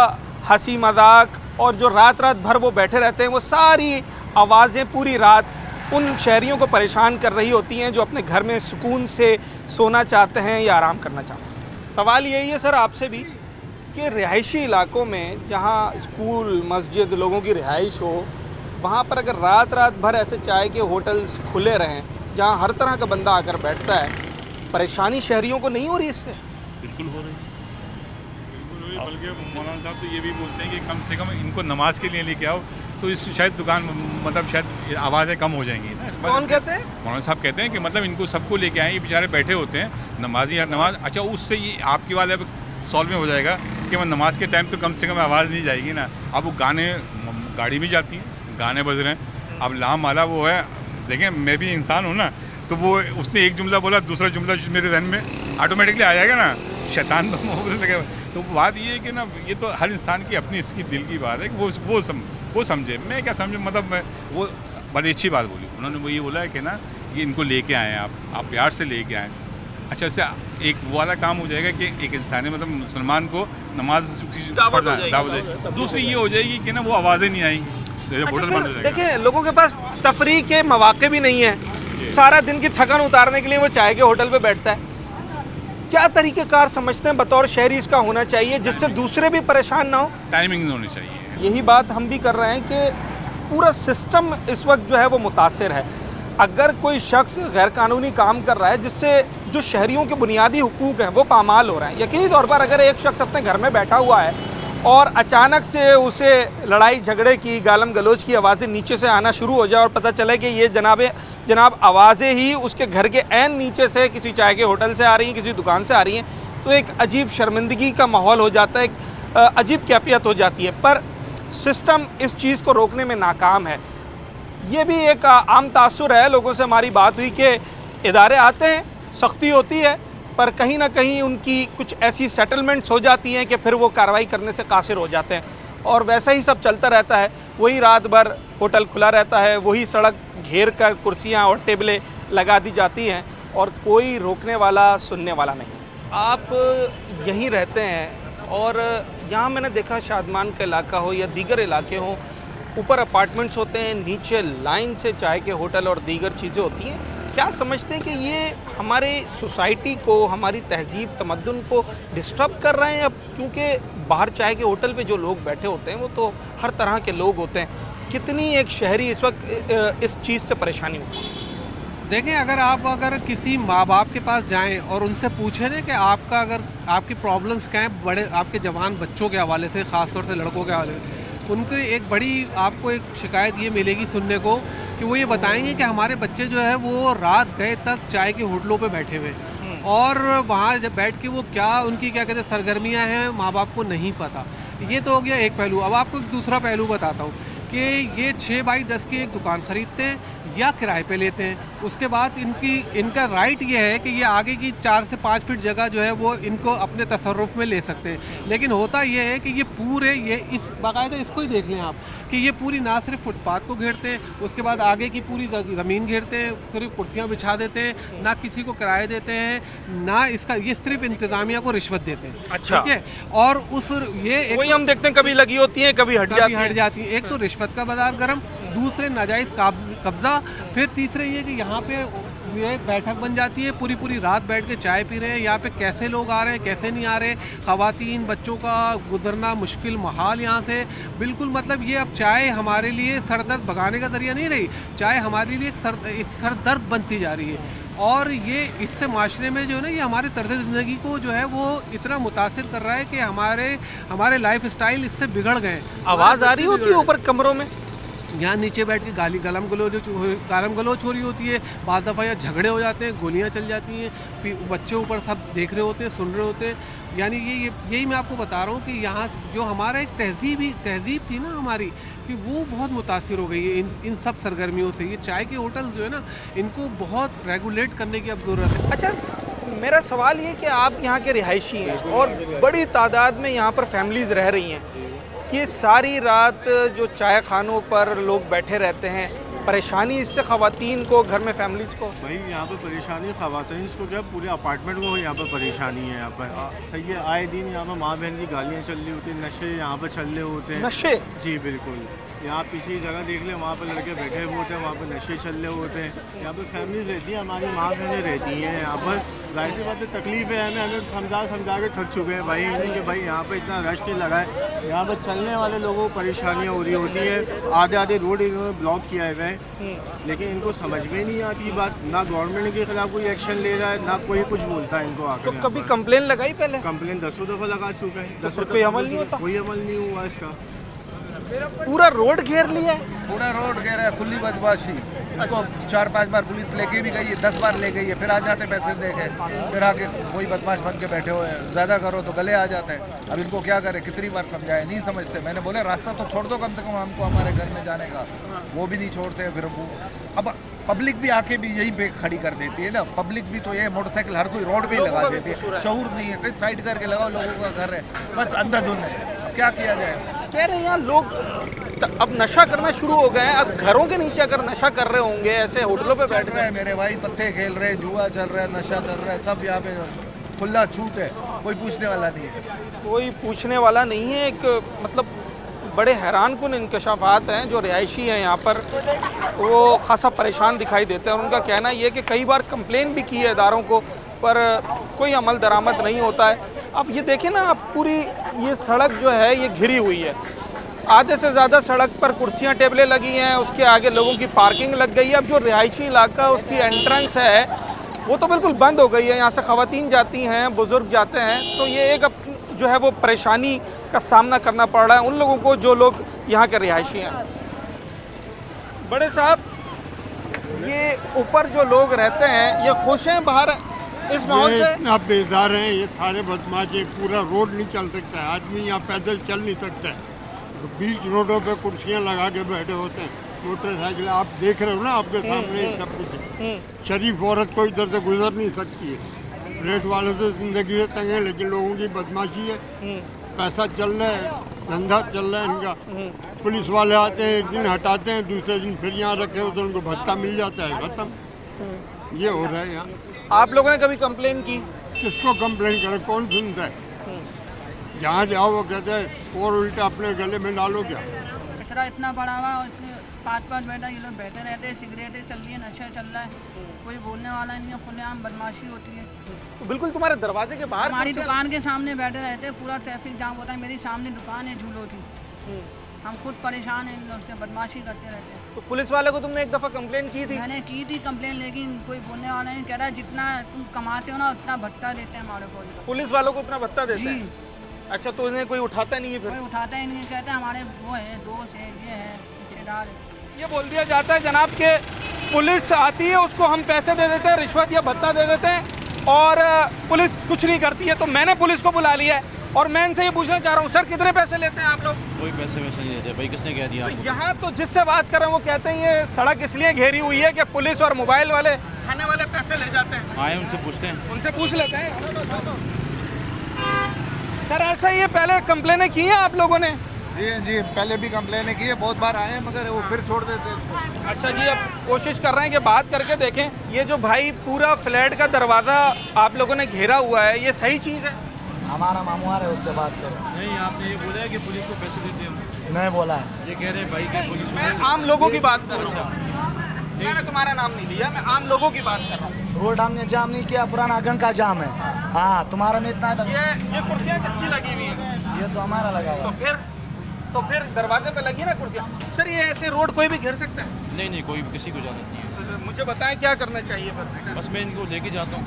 हंसी मजाक और जो रात रात भर वो बैठे रहते हैं, वो सारी आवाज़ें पूरी रात उन शहरियों को परेशान कर रही होती हैं जो अपने घर में सुकून से सोना चाहते हैं या आराम करना चाहते हैं। सवाल यही है सर आपसे भी कि रिहायशी इलाकों में जहाँ स्कूल मस्जिद लोगों की रिहाइश हो, वहाँ पर अगर रात रात भर ऐसे चाय के होटल्स खुले रहें जहाँ हर तरह का बंदा आकर बैठता है, परेशानी शहरियों को नहीं हो रही इससे? बिल्कुल हो रही है, बल्कि मौलाना साहब तो ये भी बोलते हैं कि कम से कम इनको नमाज के लिए लेके आओ तो इस शायद दुकान मतलब शायद आवाज़ें कम हो जाएंगी ना। कौन कहते हैं? मौलाना साहब कहते हैं कि मतलब इनको सबको लेके आए, ये बेचारे बैठे होते हैं नमाजी नमाज, अच्छा उससे ये आपकी वाले सॉल्व में हो जाएगा कि मैं नमाज के टाइम तो कम से कम आवाज़ नहीं जाएगी ना। अब वो गाने, गाड़ी भी जाती है, गाने बज रहे हैं, अब लाम वाला वो है, देखें मैं भी इंसान हूँ ना, तो वो उसने एक जुमला बोला, दूसरा जुमला मेरे जहन में ऑटोमेटिकली आ जाएगा ना, शैतान तो बोलने लगेगा। तो बात ये है कि ना ये तो हर इंसान की अपनी इसकी दिल की बात है कि वो समझे, मैं क्या समझे, मतलब मैं वो बड़ी अच्छी बात बोली उन्होंने। वो ये बोला है कि ना ये इनको लेके आए हैं, आप प्यार से लेके आएँ। अच्छा इससे एक वो वाला काम हो जाएगा कि एक इंसान मतलब मुसलमान को नमाज दावत, दूसरी ये हो जाएगी कि ना वो आवाज़ें नहीं आई, होटल बंद हो जाएगा। देखिए लोगों के पास तफरीह के मौके भी नहीं है, सारा दिन की थकान उतारने के लिए वो चाय के होटल पे बैठता है। क्या तरीक़ेकार समझते हैं बतौर शहरी इसका होना चाहिए जिससे दूसरे भी परेशान ना हो? टाइमिंग होनी चाहिए। यही बात हम भी कर रहे हैं कि पूरा सिस्टम इस वक्त जो है वो मुतासिर है। अगर कोई शख्स गैर कानूनी काम कर रहा है जिससे जो शहरियों के बुनियादी हुकूक हैं वो पामाल हो रहे हैं, यकीनी तौर पर अगर एक शख्स अपने घर में बैठा हुआ है और अचानक से उसे लड़ाई झगड़े की, गालम गलोच की आवाज़ें नीचे से आना शुरू हो जाए और पता चले कि ये जनाब आवाज़ें ही उसके घर के ऐन नीचे से किसी चाय के होटल से आ रही हैं, किसी दुकान से आ रही हैं, तो एक अजीब शर्मिंदगी का माहौल हो जाता है, एक अजीब कैफियत हो जाती है। पर सिस्टम इस चीज़ को रोकने में नाकाम है। ये भी एक आम तासुर है, लोगों से हमारी बात हुई कि इदारे आते हैं, सख्ती होती है, पर कहीं ना कहीं उनकी कुछ ऐसी सेटलमेंट्स हो जाती हैं कि फिर वो कार्रवाई करने से कासिर हो जाते हैं, और वैसा ही सब चलता रहता है। वही रात भर होटल खुला रहता है, वही सड़क घेर कर कुर्सियाँ और टेबलें लगा दी जाती हैं, और कोई रोकने वाला, सुनने वाला नहीं। आप यहीं रहते हैं और यहाँ मैंने देखा शादमान का इलाका हो या दीगर इलाके हों, ऊपर अपार्टमेंट्स होते हैं, नीचे लाइन से चाय के होटल और दीगर चीज़ें होती हैं। क्या समझते हैं कि ये हमारे सोसाइटी को, हमारी तहजीब तमद्दुन को डिस्टर्ब कर रहे हैं? अब क्योंकि बाहर चाय के होटल पे जो लोग बैठे होते हैं वो तो हर तरह के लोग होते हैं। कितनी एक शहरी इस वक्त इस चीज़ से परेशानी होती है? देखें, अगर किसी माँ बाप के पास जाएं और उनसे पूछें ना कि आपका अगर आपकी प्रॉब्लम्स क्या हैं, बड़े आपके जवान बच्चों के हवाले से, ख़ास तौर से लड़कों के हवाले से, उनकी एक बड़ी आपको एक शिकायत ये मिलेगी सुनने को कि वो ये बताएंगे कि हमारे बच्चे जो है वो रात गए तक चाय के होटलों पे बैठे हुए हैं, और वहाँ जब बैठ के वो क्या उनकी क्या कहते हैं सरगर्मियाँ हैं, माँ बाप को नहीं पता। ये तो हो गया एक पहलू। अब आपको एक दूसरा पहलू बताता हूँ कि ये 6 बाई 10 की एक दुकान ख़रीदते हैं या किराए पे लेते हैं। उसके बाद इनका राइट ये है कि ये आगे की 4 से 5 फीट जगह जो है वो इनको अपने तसर्रुफ़ में ले सकते हैं। लेकिन होता ये है कि ये पूरे इस बाकायदा इसको ही देख लें आप कि ये पूरी ना सिर्फ फुटपाथ को घेरते हैं, उसके बाद आगे की पूरी ज़मीन घेरते हैं, सिर्फ कुर्सियाँ बिछा देते हैं, ना किसी को किराए देते हैं, ना इसका ये सिर्फ इंतज़ामिया को रिश्वत देते हैं। अच्छा। ठीक है। और उस ये वही हम देखते हैं, कभी लगी होती है, कभी हट जाती है। एक तो रिश्वत का बाजार गर्म, दूसरे नाजायज़ कब्ज़ा, फिर तीसरे ये कि यहाँ पे ये बैठक बन जाती है, पूरी रात बैठ के चाय पी रहे हैं। यहाँ पे कैसे लोग आ रहे हैं, कैसे नहीं आ रहे, ख़वातीन बच्चों का गुजरना मुश्किल महाल यहाँ से बिल्कुल। मतलब ये अब चाय हमारे लिए सरदर्द भगाने का ज़रिया नहीं रही, चाय हमारे लिए एक सरदर्द बनती जा रही है। और ये इससे माशरे में जो है ना, ये हमारे तर्ज़ ज़िंदगी को जो है वो इतना मुतासिर कर रहा है कि हमारे लाइफ स्टाइल इससे बिगड़ गए। आवाज़ आ रही होती है ऊपर कमरों में? यहाँ नीचे बैठ के गालम गलोच हो रही होती है, बाद दफ़ा यहाँ झगड़े हो जाते हैं, गोलियाँ चल जाती हैं, बच्चे ऊपर सब देख रहे होते हैं, सुन रहे होते हैं। यानी यही मैं आपको बता रहा हूँ कि यहाँ जो हमारा एक तहज़ीब थी ना हमारी, कि वो बहुत मुतासिर हो गई है इन सब सरगर्मियों से। ये चाय के होटल्स जो है ना, इनको बहुत रेगुलेट करने की अब ज़रूरत है। अच्छा, मेरा सवाल ये कि आप यहाँ के रिहायशी हैं और बड़ी तादाद में यहाँ पर फैमिलीज़ रह रही हैं, कि सारी रात जो चाय खानों पर लोग बैठे रहते हैं, परेशानी इससे ख़वातीन को, घर में फैमिलीज़ को? भाई यहाँ पर परेशानी ख़वातीन को क्या, पूरे अपार्टमेंट को यहाँ पर परेशानी है। यहाँ पर सही है, आए दिन यहाँ पर माँ बहन की गालियाँ चल रही होती हैं, नशे यहाँ पर चल रहे होते हैं। नशे? जी बिल्कुल। यहाँ पीछे की जगह देख ले, वहाँ पर लड़के बैठे हुए होते हैं, वहाँ पर नशे चल रहे होते हैं। यहाँ पर फैमिलीज रहती हैं, हमारी माँ बहनें रहती हैं यहाँ पर। जाहिर सी बात है, तकलीफ़ है, हमें समझा के थक चुके हैं भाई इन्हें कि भाई यहाँ पर इतना रश नहीं लगा है। यहाँ पर चलने वाले लोगों को परेशानियाँ हो रही होती हैं, आधे रोड इन्होंने ब्लॉक किया हुए हैं, लेकिन इनको समझ में नहीं आती बात। ना गवर्नमेंट के खिलाफ कोई एक्शन ले रहा है, ना कोई कुछ बोलता है इनको आकर। तो कभी कंप्लेन लगाई? पहले कंप्लेन 10 दफ़ा लगा चुका है, 10 कोई अमल नहीं होता? कोई अमल नहीं हुआ इसका। पूरा रोड घेर लिया है? पूरा रोड घेरा है, खुली बदमाशी। इनको 4-5 बार पुलिस लेके भी गई है, 10 बार ले गई है, फिर आ जाते पैसे दे के, फिर आके कोई बदमाश बन के बैठे हुए हैं। ज़्यादा करो तो गले आ जाते हैं। अब इनको क्या करें, कितनी बार समझाए, नहीं समझते। मैंने बोले रास्ता तो छोड़ दो कम से कम हमको, हमारे घर में जाने का, वो भी नहीं छोड़ते हैं। फिर वो अब पब्लिक भी आके भी यहीं पे खड़ी कर देती है ना। पब्लिक भी तो ये मोटरसाइकिल हर कोई रोड पे ही लगा देती है, शऊर नहीं है। कहीं साइड करके लगाओ, लोगों का घर है, बस अंधाधुंध है। क्या किया जाए? कह रहे हैं यहाँ लोग अब नशा करना शुरू हो गए हैं। अब घरों के नीचे अगर नशा कर रहे होंगे, ऐसे होटलों पे बैठ रहे हैं मेरे भाई, पत्ते खेल रहे हैं, जुआ चल रहा है, नशा चल रहा है, सब यहाँ पे खुला छूट है, कोई पूछने वाला नहीं है। कोई पूछने वाला नहीं है। एक मतलब बड़े हैरान कुन इंकशाफात हैं। जो रिहायशी हैं यहाँ पर, वो खासा परेशान दिखाई देते हैं और उनका कहना ये है कि कई बार कंप्लेन भी की है इदारों को, पर कोई अमल दरामद नहीं होता है। अब ये देखें ना, आप पूरी ये सड़क जो है ये घिरी हुई है, आधे से ज़्यादा सड़क पर कुर्सियाँ टेबलें लगी हैं, उसके आगे लोगों की पार्किंग लग गई है। अब जो रिहायशी इलाका, उसकी एंट्रेंस है वो तो बिल्कुल बंद हो गई है, यहाँ से ख़वातीन जाती हैं, बुज़ुर्ग जाते हैं। तो ये एक जो है वो परेशानी का सामना करना पड़ रहा है उन लोगों को जो लोग यहाँ के रिहायशी हैं। बड़े साहब, ये ऊपर जो लोग रहते हैं, ये खुश हैं बाहर इस माहौल से? इतना बेजार हैं ये सारे बदमाश, पूरा रोड नहीं चल सकता है, आदमी यहाँ पैदल चल नहीं सकता है। बीच रोडों पे कुर्सियाँ लगा के बैठे होते हैं, मोटरसाइकिल आप देख रहे हो ना, आपके सामने ही सब कुछ। शरीफ औरत को इधर से गुजर नहीं सकती है। फ्लैट वालों से जिंदगी से तंग है, लेकिन लोगों की बदमाशी है, पैसा चल रहा है, धंधा चल रहा है इनका। पुलिस वाले आते हैं, एक दिन हटाते हैं, दूसरे दिन फिर यहाँ रखे हो तो उनको भत्ता मिल जाता है, खत्म। ये हो रहा है यहाँ। आप लोगों ने कभी कंप्लेन की? किसको कंप्लेन करे, कौन सुनता है? जहाँ जाओ वो कहते हैं और उल्टा अपने गले में डालो क्या। कचरा इतना पड़ा हुआ है, 5-5 बेटा ये लोग बैठे रहते हैं, सिगरेटें चल रही है, नशा चल रहा है, कोई बोलने वाला नहीं है, खुलेआम बदमाशी होती है। तो बिल्कुल तुम्हारे दरवाजे के बाहर हमारी दुकान के सामने बैठे रहते हैं, पूरा ट्रैफिक जाम होता है। मेरी सामने दुकान है झूलों की, हम खुद परेशान हैं इन लोग से, बदमाशी करते रहते हैं। तो पुलिस वाले को तुमने एक दफ़ा कंप्लेन की थी? मैंने की थी कंप्लेन, लेकिन कोई बोलने वाला नहीं। कह रहा है जितना तुम कमाते हो ना उतना भत्ता देते हैं हमारे को। पुलिस वालों को उतना भत्ता देते हैं? अच्छा, तो इन्हें कोई उठाता नहीं है फिर? कोई उठाता ही नहीं, कहते हमारे वो है, दोस्त है, ये है, रिश्तेदार है। ये बोल दिया जाता है जनाब के पुलिस आती है, उसको हम पैसे दे देते हैं, रिश्वत या भत्ता दे देते हैं और पुलिस कुछ नहीं करती है। तो मैंने पुलिस को बुला लिया है और मैं इनसे ये पूछना चाह रहा हूँ, सर कितने पैसे लेते हैं आप लोग? कोई पैसे वैसे नहीं देते भाई, किसने कह दिया? तो यहाँ तो जिससे बात कर रहे हैं वो कहते हैं ये सड़क इसलिए घेरी हुई है कि पुलिस और मोबाइल वाले खाने वाले पैसे ले जाते हैं। आए उनसे पूछते हैं, उनसे पूछ लेते हैं। सर ऐसा ही है, पहले कंप्लेनें की हैं आप लोगों ने? जी पहले भी कंप्लेनें की है, बहुत बार आए हैं, मगर वो फिर छोड़ देते हैं। अच्छा जी, अब कोशिश कर रहे हैं कि बात करके देखें। ये जो भाई पूरा फ्लैट का दरवाज़ा आप लोगों ने घेरा हुआ है, ये सही चीज़ है? हमारा मामू आ रहा है, उससे बात करो। नहीं, आपने ये बोला है कि पुलिस को पैसे देते हैं? नहीं बोला है। ये कह रहे हैं भाई कि पुलिस। मैं आम लोगों की बात कर रहा हूँ, मैंने तुम्हारा नाम नहीं लिया, मैं आम लोगों की बात कर रहा हूँ। रोड हमने जाम नहीं किया, पुराना गन का जाम है। हाँ, तुम्हारा में इतना है। ये कुर्सियाँ किसकी लगी हुई हैं? ये तो हमारा लगा हुआ। तो फिर दरवाजे पे लगी ना कुर्सियाँ। सर ये ऐसे रोड कोई भी घेर सकता है? नहीं, कोई किसी को जाना नहीं है। मुझे बताएं क्या करना चाहिए फिर? बस मैं इनको लेके जाता हूँ,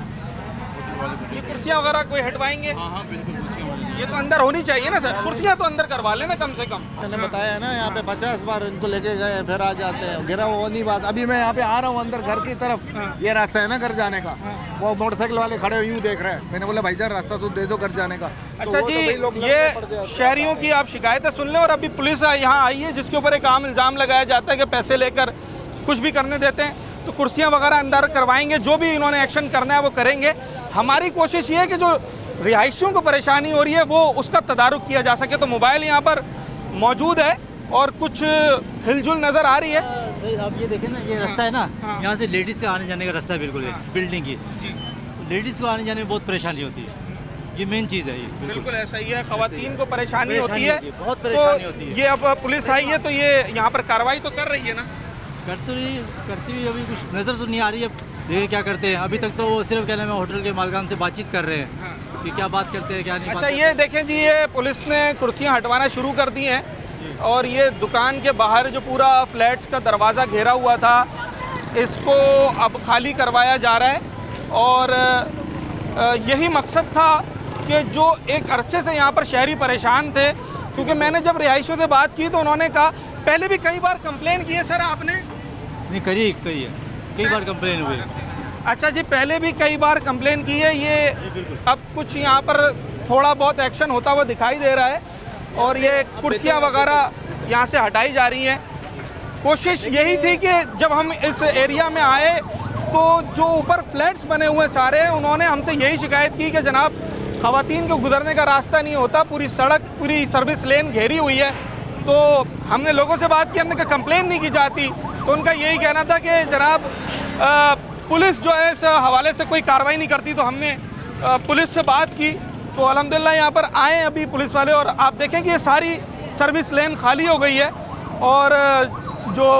वो ये कुर्सियाँ वगैरह कोई हटवाएंगे? हाँ हाँ बिल्कुल, कुर्सियाँ ये तो अंदर होनी चाहिए ना सर, कुर्सियाँ तो अंदर करवा लेना कम से कम। मैंने बताया है ना, यहाँ पे 50 बार इनको लेके गए फिर आ जाते हैं, गिरा वो नहीं बात। अभी मैं यहाँ पे आ रहा हूँ अंदर घर की तरफ, ये रास्ता है ना घर जाने का, वो मोटरसाइकिल वाले खड़े यूँ देख रहे हैं। मैंने बोला भाईजान रास्ता तो दे दो घर जाने का। अच्छा जी, ये शहरियों की आप शिकायतें सुन लें, और अभी पुलिस यहाँ आई है जिसके ऊपर एक आम इल्ज़ाम लगाया जाता है कि पैसे लेकर कुछ भी करने देते हैं। तो कुर्सियाँ वगैरह अंदर करवाएंगे, जो भी इन्होंने एक्शन करना है वो करेंगे। हमारी कोशिश ये है कि जो रिहायशियों को परेशानी हो रही है वो उसका तदारुक किया जा सके। तो मोबाइल यहाँ पर मौजूद है और कुछ हिलजुल नज़र आ रही है। सही, आप ये देखें ना, ये रास्ता है ना, यहाँ से लेडीज़ का आने जाने का रास्ता है बिल्कुल, बिल्डिंग की। लेडीज़ को आने जाने में बहुत परेशानी होती है, ये मेन चीज़ है। ये बिल्कुल ऐसा ही है, ख़वातीन को परेशानी होती है, बहुत परेशानी तो होती है। ये अब पुलिस आई है तो ये यहाँ पर कार्रवाई तो कर रही है ना? करती हुई अभी कुछ नज़र तो नहीं आ रही है, देखे क्या करते हैं। अभी तक तो वो सिर्फ कहने में होटल के मालिकान से बातचीत कर रहे हैं कि क्या बात करते हैं क्या नहीं। अच्छा, ये देखें जी, ये पुलिस ने कुर्सियाँ हटवाना शुरू कर दी हैं, और ये दुकान के बाहर जो पूरा फ्लैट्स का दरवाज़ा घेरा हुआ था इसको अब खाली करवाया जा रहा है। और यही मकसद था कि जो एक अरसे से यहाँ पर शहरी परेशान थे, क्योंकि मैंने जब रिहायशियों से बात की तो उन्होंने कहा, पहले भी कई बार कंप्लेन की है सर आपने? नहीं, कई बार कंप्लेन हुई। अच्छा जी, पहले भी कई बार कंप्लेन की है। ये अब कुछ यहाँ पर थोड़ा बहुत एक्शन होता हुआ दिखाई दे रहा है, और ये कुर्सियाँ वगैरह यहाँ से हटाई जा रही हैं। कोशिश यही थी कि जब हम इस एरिया में आए तो जो ऊपर फ्लैट्स बने हुए सारे, उन्होंने हमसे यही शिकायत की कि जनाब ख़वातीन को गुजरने का रास्ता नहीं होता, पूरी सड़क, पूरी सर्विस लेन घेरी हुई है। तो हमने लोगों से बात की, हमने कहा कंप्लेन नहीं की जाती, तो उनका यही कहना था कि जनाब पुलिस जो है इस हवाले से कोई कार्रवाई नहीं करती। तो हमने पुलिस से बात की, तो अल्हम्दुलिल्लाह यहाँ पर आए अभी पुलिस वाले, और आप देखें कि ये सारी सर्विस लेन खाली हो गई है, और जो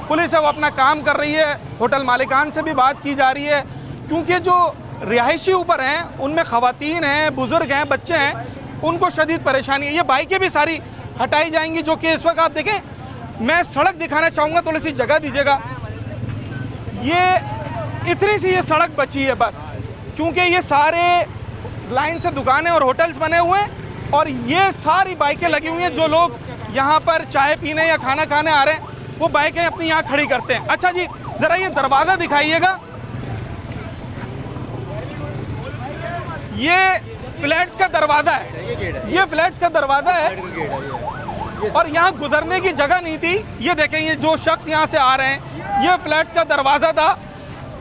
पुलिस है वो अपना काम कर रही है। होटल मालिकान से भी बात की जा रही है, क्योंकि जो रिहायशी ऊपर हैं उनमें ख़वातीन हैं, बुज़ुर्ग हैं, बच्चे हैं, उनको शदीद परेशानी है। ये बाइकें भी सारी हटाई जाएंगी, जो कि इस वक्त आप देखें, मैं सड़क दिखाना चाहूँगा, थोड़ी सी जगह दीजिएगा। ये इतनी सी ये सड़क बची है बस, क्योंकि ये सारे लाइन से दुकानें और होटल्स बने हुए हैं, और ये सारी बाइकें लगी हुई हैं। जो लोग यहाँ पर चाय पीने या खाना खाने आ रहे हैं वो बाइकें अपनी यहाँ खड़ी करते हैं। अच्छा जी, ज़रा ये दरवाज़ा दिखाइएगा। ये फ्लैट्स का दरवाज़ा है, ये फ्लैट्स का दरवाज़ा है, और यहाँ गुजरने की जगह नहीं थी। ये देखें, ये जो शख्स यहाँ से आ रहे हैं, ये फ्लैट्स का दरवाज़ा था,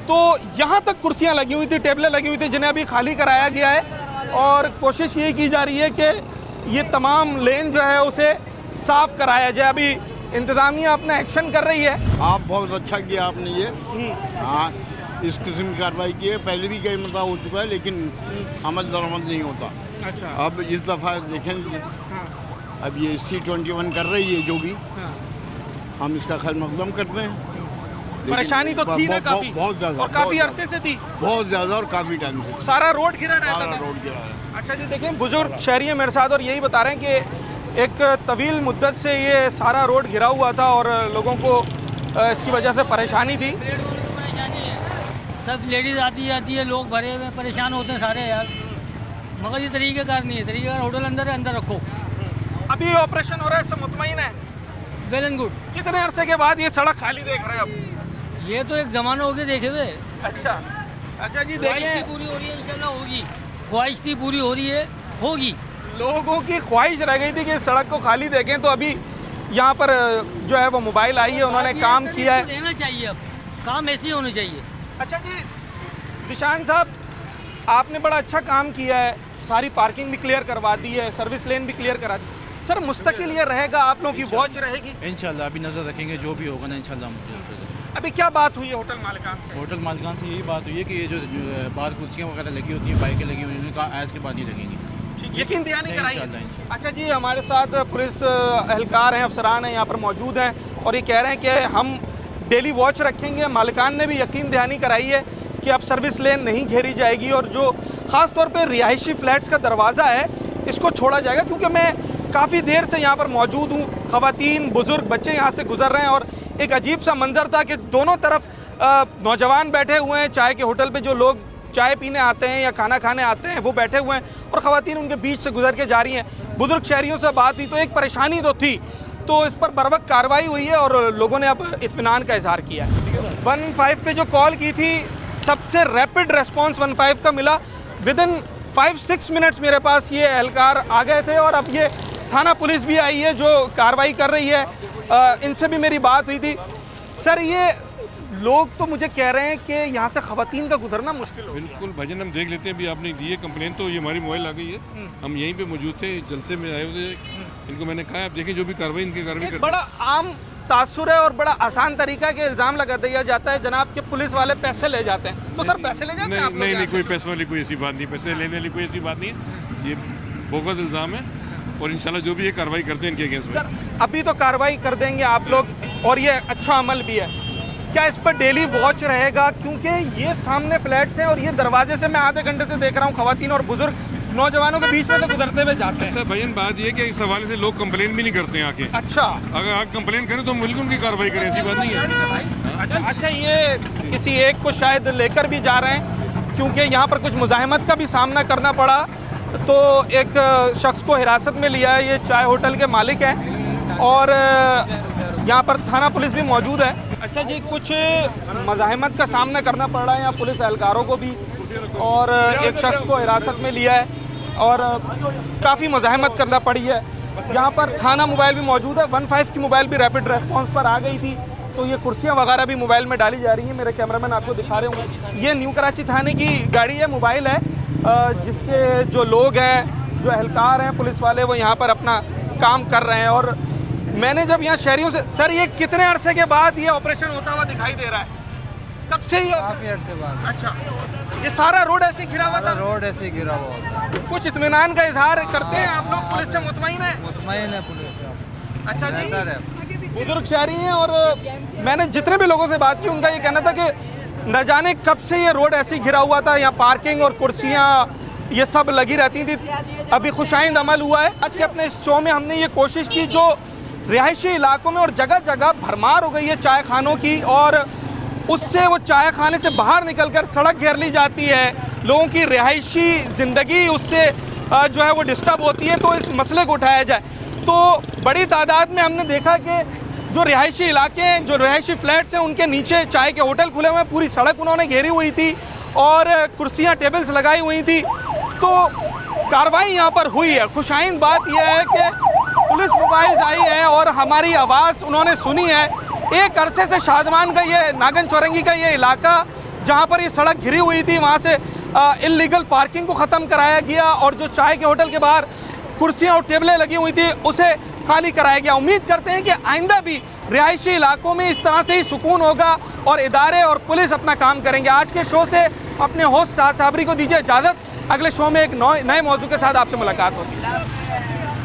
तो यहाँ तक कुर्सियाँ लगी हुई थी, टेबलें लगी हुई थी, जिन्हें अभी खाली कराया गया है। और कोशिश ये की जा रही है कि ये तमाम लेन जो है उसे साफ़ कराया जाए। अभी इंतज़ामिया अपना एक्शन कर रही है। आप बहुत अच्छा किया आपने ये, हाँ, इस किस्म की कार्रवाई की है। पहले भी कई मरतबा हो चुका है, लेकिन अमल दरामद नहीं होता। अच्छा, अब इस दफ़ा देखें, अब ये C21 कर रही है जो भी, हम इसका खैर मकदम करते हैं। परेशानी तो थी ना काफ़ी, बहुत ज़्यादा, और काफ़ी अरसे से थी, बहुत ज़्यादा, और काफ़ी टाइम से सारा रोड घिरा रहता सारा था। रोड गिरा है। अच्छा जी, देखें, बुजुर्ग शहरी हैं मेरे साथ, और यही बता रहे हैं कि एक तवील मुद्दत से ये सारा रोड घिरा हुआ था, और लोगों को इसकी वजह से परेशानी थी। सब लेडीज़ आती जाती है, लोग भरे हुए परेशान होते हैं सारे यार, मगर ये तरीक़ेकार नहीं है। तरीक़ेकार होटल अंदर है, अंदर रखो। अभी ऑपरेशन हो रहा है, सब मुतमईन है? Well and good. कितने अरसे के बाद ये सड़क खाली देख रहे हैं अब? ये तो एक ज़माना हो गया देखे हुए। अच्छा, अच्छा जी, ख्वाहिश देखिए, थी पूरी हो रही है, इंशाल्लाह होगी। ख्वाहिश थी पूरी हो रही है, होगी। लोगों की ख्वाहिश रह गई थी कि इस सड़क को खाली देखें, तो अभी यहाँ पर जो है वो मोबाइल आई है, उन्होंने काम किया है। रहना चाहिए, अब काम ऐसे ही होना चाहिए। अच्छा जी, जिशान साहब, आपने बड़ा अच्छा काम किया है, सारी पार्किंग भी क्लियर करवा दी है, सर्विस लेन भी क्लियर करा दी। सर, मुस्तकिल ये रहेगा, आप लोगों की वॉच रहेगी? इंशाल्लाह अभी नज़र रखेंगे, जो भी होगा ना इंशाल्लाह। अभी क्या बात हुई है होटल मालिकान से? होटल मालिकान से यही बात हुई है कि ये जो बाहर कुर्सियाँ वगैरह लगी होती हैं, बाइकें लगी हुई हैं, उन्होंने कहा आज के बाद ही लगेंगी। यकीन दहानी कराई? इंशाल्लाह। अच्छा जी, हमारे साथ पुलिस एहलकार हैं, अफसरान हैं, यहाँ पर मौजूद हैं, और ये कह रहे हैं कि हम डेली वॉच रखेंगे। मालिकान ने भी यकीन दहानी कराई है कि अब सर्विस लेन नहीं घेरी जाएगी, और जो ख़ास तौर पे रिहायशी फ्लैट्स का दरवाज़ा है इसको छोड़ा जाएगा। क्योंकि मैं काफ़ी देर से यहाँ पर मौजूद हूँ, ख़वातीन, बुज़ुर्ग, बच्चे यहाँ से गुजर रहे हैं, और एक अजीब सा मंज़र था कि दोनों तरफ नौजवान बैठे हुए हैं, चाय के होटल पे जो लोग चाय पीने आते हैं या खाना खाने आते हैं वो बैठे हुए हैं और ख़वातीन उनके बीच से गुजर के जा रही हैं। बुजुर्ग शहरियों से बात हुई तो एक परेशानी तो थी, तो इस पर बरवक्त कार्रवाई हुई है और लोगों ने अब इत्मीनान का इजहार किया है। 15 पे जो कॉल की थी सबसे रैपिड रेस्पॉन्स 15 का मिला। विदिन 5-6 मिनट्स मेरे पास ये एहलकार आ गए थे और अब ये थाना पुलिस भी आई है जो कार्रवाई कर रही है। इनसे भी मेरी बात हुई थी। सर, ये लोग तो मुझे कह रहे हैं कि यहाँ से ख़वातीन का गुजरना मुश्किल हो। बिल्कुल भाईजान, हम देख लेते हैं। अभी आपने दी है कंप्लेन तो ये हमारी मोबाइल आ गई है, हम यहीं पे मौजूद थे, जलसे में आए हुए। इनको मैंने कहा आप देखें जो भी कार्रवाई इनकी कार्रवाई करते। बड़ा आम तासुर है और बड़ा आसान तरीका के इल्ज़ाम लगा दिया जाता है जनाब के पुलिस वाले पैसे ले जाते हैं। तो सर पैसे ले जाते हैं आप लोग? नहीं, कोई पैसे वाली कोई ऐसी बात नहीं, पैसे लेने वाली कोई ऐसी बात नहीं है। ये बोगस इल्ज़ाम है और इंशाल्लाह जो भी ये कार्रवाई करते हैं इनके अगेंस्ट में। सर अभी तो कार्रवाई कर देंगे आप लोग और ये अच्छा अमल भी है। क्या इस पर डेली वॉच रहेगा? क्योंकि ये सामने फ्लैट्स हैं और ये दरवाजे से मैं आधे घंटे से देख रहा हूँ ख़वातीन और बुजुर्ग नौजवानों के बीच में से गुजरते हुए जाते हैं। अच्छा भैया, बात ये कि इस हवाले से लोग कंप्लेन भी नहीं करते हैं आके। अच्छा, अगर आप कंप्लेन करें तो हम बिल्कुल उनकी कार्रवाई करें, ऐसी बात नहीं है। अच्छा, ये किसी एक को शायद लेकर भी जा रहे हैं क्योंकि यहाँ पर कुछ मुज़ाहमत का भी सामना करना पड़ा, तो एक शख्स को हिरासत में लिया है। ये चाय होटल के मालिक हैं और यहाँ पर थाना पुलिस भी मौजूद है। अच्छा जी, कुछ मुज़ाहमत का सामना करना पड़ रहा है यहाँ पुलिस एहलकारों को भी, और एक शख्स को हिरासत में लिया है और काफ़ी मुज़ाहमत करना पड़ी है। यहाँ पर थाना मोबाइल भी मौजूद है। 15 की मोबाइल भी रैपिड रेस्पॉन्स पर आ गई थी, तो ये कुर्सियाँ वगैरह भी मोबाइल में डाली जा रही हैं। मेरे कैमरामैन आपको दिखा रहे होंगे, ये न्यू कराची थाने की गाड़ी है, मोबाइल है, जिसके जो लोग हैं, जो एहलकार हैं पुलिस वाले, वो यहाँ पर अपना काम कर रहे हैं। और मैंने जब यहाँ शहरियों से, सर ये कितने अरसे के बाद ये ऑपरेशन होता हुआ दिखाई दे रहा है? कब से ही? काफ़ी अरसे बाद। अच्छा, ये सारा रोड ऐसे घिरा हुआ था? रोड ऐसे घिरा हुआ होता। कुछ इत्मीनान का इजहार करते हैं आप लोग? पुलिस से मुतमईन है? मुतमईन है पुलिस से। अच्छा जी, बुजुर्ग शहरी हैं और मैंने जितने भी लोगों से बात की उनका ये कहना था कि न जाने कब से ये रोड ऐसे घिरा हुआ था, यहाँ पार्किंग और कुर्सियाँ ये सब लगी रहती थी। अभी खुशाइंद अमल हुआ है। आज के अपने इस शो में हमने ये कोशिश की, जो रिहायशी इलाकों में और जगह जगह भरमार हो गई है चाय खानों की, और उससे वो चाय खाने से बाहर निकलकर सड़क घेर ली जाती है, लोगों की रिहायशी ज़िंदगी उससे जो है वो डिस्टर्ब होती है, तो इस मसले को उठाया जाए। तो बड़ी तादाद में हमने देखा कि जो रिहायशी इलाके हैं, जो रिहायशी फ्लैट्स हैं, उनके नीचे चाय के होटल खुले हुए हैं, पूरी सड़क उन्होंने घेरी हुई थी और कुर्सियाँ टेबल्स लगाई हुई थी। तो कार्रवाई यहाँ पर हुई है। खुशाइंद बात यह है कि पुलिस मोबाइल्स आई हैं और हमारी आवाज़ उन्होंने सुनी है। एक अरसे से शादमान का ये नागन चौरंगी का ये इलाका जहाँ पर ये सड़क घिरी हुई थी, वहाँ से इल्लीगल पार्किंग को ख़त्म कराया गया और जो चाय के होटल के बाहर कुर्सियाँ और टेबलें लगी हुई थी उसे खाली कराया गया। उम्मीद करते हैं कि आइंदा भी रिहायशी इलाकों में इस तरह से ही सुकून होगा और इदारे और पुलिस अपना काम करेंगे। आज के शो से अपने होस्ट साद साबरी को दीजिए इजाज़त। अगले शो में एक नए मौजू के साथ आपसे मुलाकात होगी।